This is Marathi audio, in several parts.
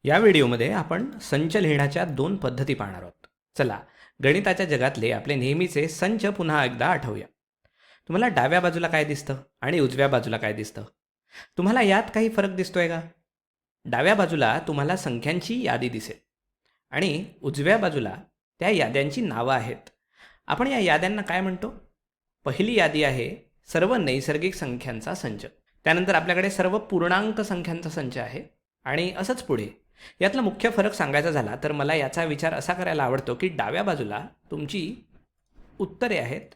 या व्हिडिओमध्ये आपण संच लिहिण्याच्या दोन पद्धती पाहणार आहोत. चला, गणिताच्या जगातले आपले नेहमीचे संच पुन्हा एकदा आठवूया. तुम्हाला डाव्या बाजूला काय दिसतं आणि उजव्या बाजूला काय दिसतं? तुम्हाला यात काही फरक दिसतोय का? डाव्या बाजूला तुम्हाला संख्यांची यादी दिसेल आणि उजव्या बाजूला त्या याद्यांची नावं आहेत. आपण या याद्यांना काय म्हणतो? पहिली यादी आहे सर्व नैसर्गिक संख्यांचा संच. त्यानंतर आपल्याकडे सर्व पूर्णांक संख्यांचा संच आहे आणि असंच पुढे. यातला मुख्य फरक सांगायचा झाला तर मला याचा विचार असा करायला आवडतो की डाव्या बाजूला तुमची उत्तरे आहेत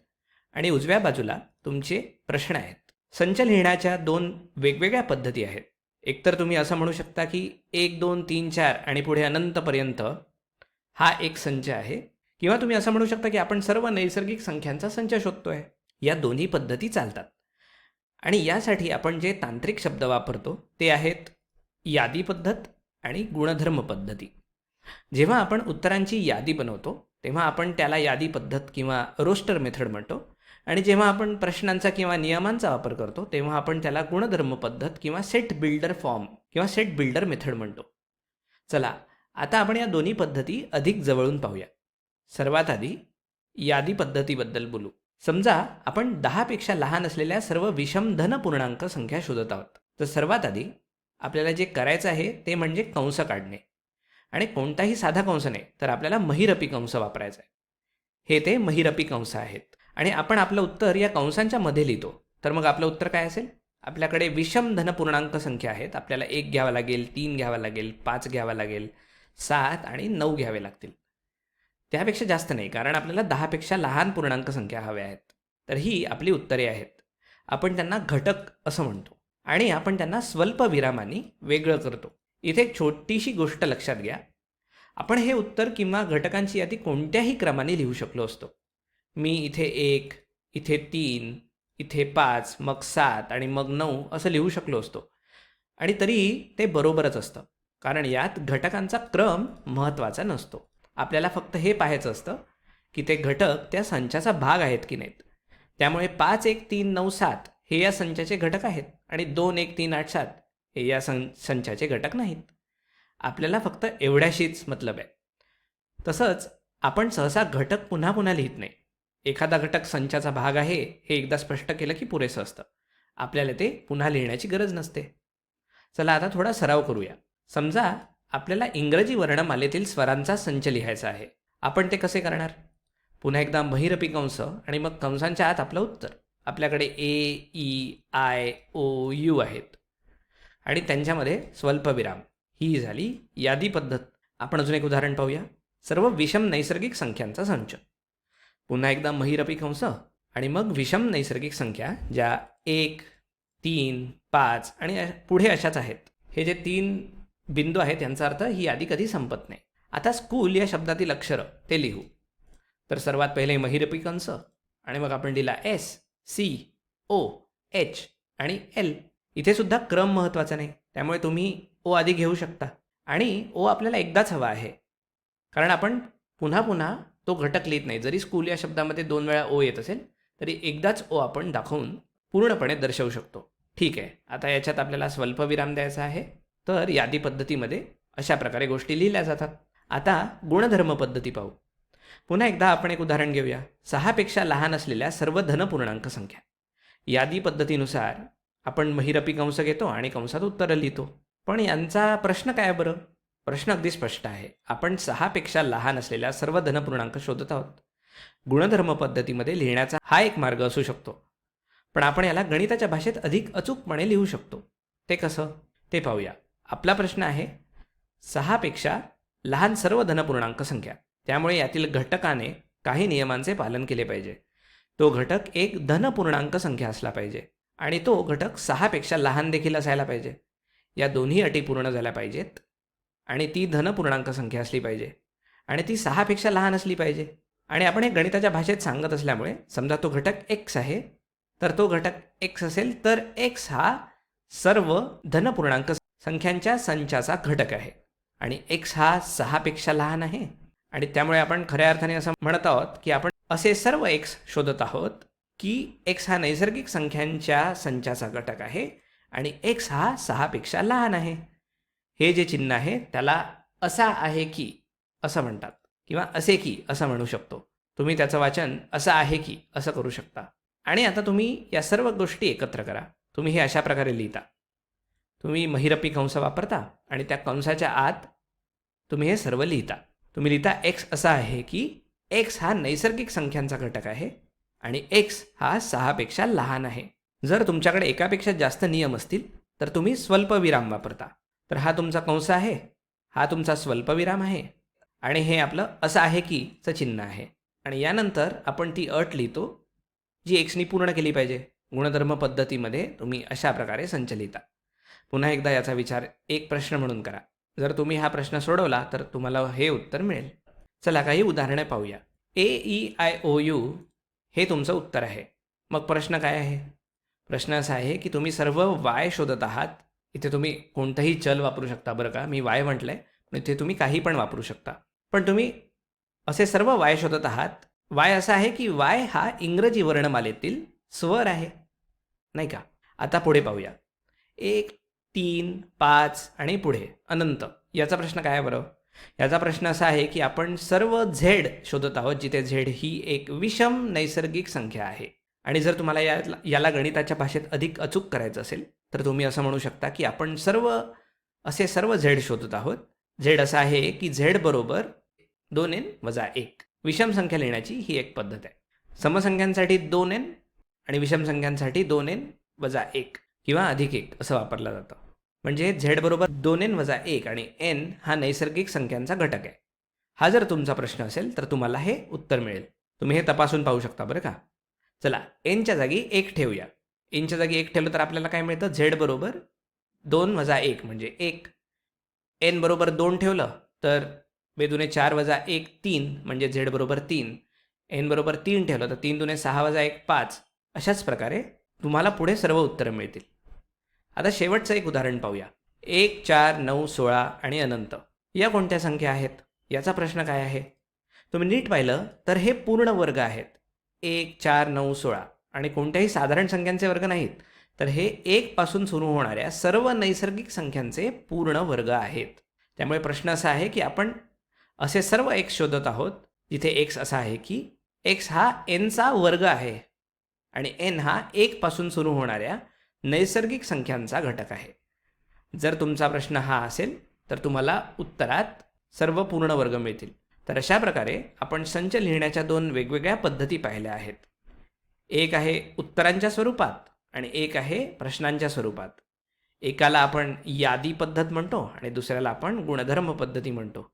आणि उजव्या बाजूला तुमचे प्रश्न आहेत. संच लिहिण्याच्या दोन वेगवेगळ्या पद्धती आहेत. एकतर तुम्ही असं म्हणू शकता की 1 2 3 4 आणि पुढे अनंतपर्यंत हा एक संच आहे, किंवा तुम्ही असं म्हणू शकता की आपण सर्व नैसर्गिक संख्यांचा संच शोधतोय. या दोन्ही पद्धती चालतात आणि यासाठी आपण जे तांत्रिक शब्द वापरतो ते आहेत यादी पद्धत आणि गुणधर्म पद्धती. जेव्हा आपण उत्तरांची यादी बनवतो तेव्हा आपण त्याला यादी पद्धत किंवा रोस्टर मेथड म्हणतो, आणि जेव्हा आपण प्रश्नांचा किंवा नियमांचा वापर करतो तेव्हा आपण त्याला गुणधर्म पद्धत किंवा सेट बिल्डर फॉर्म किंवा सेट बिल्डर मेथड म्हणतो. चला, आता आपण या दोन्ही पद्धती अधिक जवळून पाहूया. सर्वात आधी यादी पद्धतीबद्दल बोलू. समजा आपण 10 पेक्षा लहान असलेल्या सर्व विषम धन पूर्णांक संख्या शोधत आहोत. तर सर्वात आधी आपल्याला जे करायचं आहे ते म्हणजे कंस काढणे, आणि कोणताही साधा कंस नाही तर आपल्याला महिरपी कंस वापरायचा आहे. हे ते महिरपी कंस आहेत आणि आपण आपलं उत्तर या कंसांच्या मध्ये लिहितो. तर मग आपलं उत्तर काय असेल? आपल्याकडे विषम धन पूर्णांक संख्या आहेत. आपल्याला 1 घ्यावा लागेल, 3 घ्यावा लागेल, 5 घ्यावा लागेल, 7 आणि 9 घ्यावे लागतील. त्यापेक्षा जास्त नाही, कारण आपल्याला 10 पेक्षा लहान पूर्णांक संख्या हव्या आहेत. तर ही आपली उत्तरे आहेत. आपण त्यांना घटक असं म्हणतो आणि आपण त्यांना स्वल्प विरामांनी वेगळं करतो. इथे एक छोटीशी गोष्ट लक्षात घ्या. आपण हे उत्तर किंवा घटकांची यादी कोणत्याही क्रमाने लिहू शकलो असतो. मी इथे 1, इथे 3, इथे 5, मग 7 आणि मग 9 असं लिहू शकलो असतो, आणि तरीही ते बरोबरच असतं, कारण यात घटकांचा क्रम महत्त्वाचा नसतो. आपल्याला फक्त हे पाहायचं असतं की ते घटक त्या संचाचा भाग आहेत की नाहीत. त्यामुळे 5 1 3 9 7 हे या संचाचे घटक आहेत आणि 2 1 3 8 7 हे या संचाचे घटक नाहीत. आपल्याला फक्त एवढ्याशीच मतलब आहे. तसंच आपण सहसा घटक पुन्हा पुन्हा लिहित नाही. एखादा घटक संचाचा भाग आहे हे एकदा स्पष्ट केलं की पुरेसं असतं. आपल्याला ते पुन्हा लिहिण्याची गरज नसते. चला, आता थोडा सराव करूया. समजा आपल्याला इंग्रजी वर्णमालेतील स्वरांचा संच लिहायचा आहे. आपण ते कसे करणार? पुन्हा एकदा महिरपी कंस आणि मग कंसांच्या आत आपलं उत्तर. आपल्याकडे ए, ई, आय, ओ, यू आहेत आणि त्यांच्यामध्ये स्वल्पविराम. ही झाली यादी पद्धत. आपण अजून एक उदाहरण पाहूया. सर्व विषम नैसर्गिक संख्यांचा संच. पुन्हा एकदा महिरपी कंस आणि मग विषम नैसर्गिक संख्या ज्या 1 3 5 आणि पुढे अशाच आहेत. हे जे 3 बिंदू आहेत यांचा अर्थ ही यादी कधी संपत नाही. आता स्कूल या शब्दातील अक्षरं ते लिहू. तर सर्वात पहिले महिरपी कंस आणि मग आपण लिहिला एस, सी, ओ, एच आणि एल. इथे सुद्धा क्रम महत्त्वाचा नाही, त्यामुळे तुम्ही ओ आधी घेऊ शकता. आणि ओ आपल्याला एकदाच हवा आहे, कारण आपण पुन्हा पुन्हा तो घटक लिहित नाही. जरी स्कूल या शब्दामध्ये 2 वेळा ओ येत असेल तरी एकदाच ओ आपण दाखवून पूर्णपणे दर्शवू शकतो. ठीक आहे, आता याच्यात आपल्याला स्वल्पविराम द्यायचा आहे. तर यादी पद्धतीमध्ये अशा प्रकारे गोष्टी लिहिल्या जातात. आता गुणधर्म पद्धती पाहू. पुन्हा एकदा आपण एक उदाहरण घेऊया. 6 पेक्षा लहान असलेल्या सर्व धनपूर्णांक संख्या. यादी पद्धतीनुसार आपण महिरपी कंस घेतो आणि कंसात उत्तरं लिहितो. पण यांचा प्रश्न काय बरं? प्रश्न अगदी स्पष्ट आहे. आपण 6 पेक्षा लहान असलेल्या सर्व धनपूर्णांक शोधत आहोत. गुणधर्म पद्धतीमध्ये लिहिण्याचा हा एक मार्ग असू शकतो, पण आपण याला गणिताच्या भाषेत अधिक अचूकपणे लिहू शकतो. ते कसं ते पाहूया. आपला प्रश्न आहे 6 पेक्षा लहान सर्व धनपूर्णांक संख्या. त्यामुळे यातील घटकाने काही नियमांचे पालन केले पाहिजे. तो घटक एक धनपूर्णांक संख्या असला पाहिजे आणि तो घटक 6 पेक्षा लहान देखील असायला पाहिजे. या दोन्ही अटी पूर्ण झाल्या पाहिजेत आणि ती धनपूर्णांक संख्या असली पाहिजे आणि ती 6 पेक्षा लहान असली पाहिजे. आणि आपण हे गणिताच्या भाषेत सांगत असल्यामुळे समजा तो घटक x आहे, तर तो घटक x असेल तर x हा सर्व धनपूर्णांक संख्यांच्या संचाचा घटक आहे आणि x हा 6 पेक्षा लहान आहे. आणि त्यामुळे आपण खऱ्या अर्थाने असं म्हणत आहोत की आपण असे सर्व x शोधत आहोत की x हा नैसर्गिक संख्यांच्या संचाचा घटक आहे आणि x हा 6 पेक्षा लहान आहे. हे जे चिन्ह आहे त्याला असा आहे की असं म्हणतात किंवा असे की असं म्हणू शकतो. तुम्ही त्याचं वाचन असं आहे की असं करू शकता. आणि आता तुम्ही या सर्व गोष्टी एकत्र करा. तुम्ही हे अशा प्रकारे लिहिता. तुम्ही महिरपी कंस वापरता आणि त्या कंसाच्या आत तुम्ही हे सर्व लिहिता. तुम्ही लिहिता एक्स असा आहे की एक्स हा नैसर्गिक संख्यांचा घटक आहे आणि एक्स हा 6पेक्षा लहान आहे. जर तुमच्याकडे एकापेक्षा जास्त नियम असतील तर तुम्ही स्वल्पविराम वापरता. तर हा तुमचा कंस आहे, हा तुमचा स्वल्पविराम आहे आणि हे आपलं असं आहे कीचं चिन्ह आहे. आणि यानंतर आपण ती अट लिहितो जी एक्सनी पूर्ण केली पाहिजे. गुणधर्म पद्धतीमध्ये तुम्ही अशा प्रकारे संच लिहिता. पुन्हा एकदा याचा विचार एक प्रश्न म्हणून करा. जर तुम्ही हा प्रश्न सोडवला तर तुम्हाला हे उत्तर मिळेल. चला काही उदाहरणे पाहूया. AEIOU हे तुमचं उत्तर आहे. मग प्रश्न काय आहे? प्रश्न असा आहे की तुम्ही सर्व वाय शोधत आहात. इथे तुम्ही कोणतंही चल वापरू शकता बरं का. मी वाय म्हटलंय पण इथे तुम्ही काही पण वापरू शकता. पण तुम्ही असे सर्व वाय शोधत आहात. वाय असा आहे की वाय हा इंग्रजी वर्णमालेतील स्वर आहे, नाही का? आता पुढे पाहूया. 1, 3, 5 आणि पुढे अनंत. याचा प्रश्न काय आहे बरं? याचा प्रश्न असा आहे की आपण सर्व झेड शोधत आहोत जिथे झेड ही एक विषम नैसर्गिक संख्या आहे. आणि जर तुम्हाला याला गणिताच्या भाषेत अधिक अचूक करायचं असेल तर तुम्ही असं म्हणू शकता की आपण सर्व झेड शोधत आहोत. झेड असा आहे की झेड बरोबर 2n-1. विषम संख्या लिहिण्याची ही एक पद्धत आहे. समसंख्यांसाठी 2n आणि विषम संख्यांसाठी 2n-1 किंवा अधिक 1 असं वापरलं जातं. म्हणजे झेड बरोबर 2n-1 आणि n हा नैसर्गिक संख्यांचा घटक आहे. हा जर तुमचा प्रश्न असेल तर तुम्हाला हे उत्तर मिळेल. तुम्ही हे तपासून पाहू शकता बरं का. चला nच्या जागी 1 ठेवूया. nच्या जागी 1 ठेवलं तर आपल्याला काय मिळतं? झेड बरोबर 2-1 म्हणजे 1. n बरोबर 2 ठेवलं तर 2-4-1 3 म्हणजे झेड बरोबर 3. n बरोबर 3 ठेवलं तर 3-6-1 5. अशाच प्रकारे तुम्हाला पुढे सर्व उत्तरं मिळतील. आता शेवटचं एक उदाहरण पाहूया. 1, 4, 9, 16 आणि अनंत या कोणत्या संख्या आहेत? याचा प्रश्न काय आहे? तुम्ही नीट पाहिलं तर हे पूर्ण वर्ग आहेत. 1, 4, 9, 16 आणि कोणत्याही साधारण संख्यांचे वर्ग नाहीत. तर हे 1 पासून सुरू होणाऱ्या सर्व नैसर्गिक संख्यांचे पूर्ण वर्ग आहेत. त्यामुळे प्रश्न असा आहे की आपण असे सर्व x शोधत आहोत जिथे x असा आहे की x हा nचा वर्ग आहे आणि n हा 1 पासून सुरू होणाऱ्या नैसर्गिक संख्यांचा घटक आहे. जर तुमचा प्रश्न हा असेल तर तुम्हाला उत्तरात सर्व पूर्ण वर्ग मिळतील. तर अशा प्रकारे आपण संच लिहिण्याच्या 2 वेगवेगळ्या पद्धती पाहिल्या आहेत. एक आहे उत्तरांच्या स्वरूपात आणि एक आहे प्रश्नांच्या स्वरूपात. एकाला आपण यादी पद्धत म्हणतो आणि दुसऱ्याला आपण गुणधर्म पद्धती म्हणतो.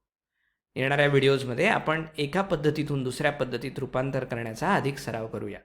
येणाऱ्या व्हिडिओजमध्ये आपण एका पद्धतीतून दुसऱ्या पद्धतीत रूपांतर करण्याचा अधिक सराव करूया.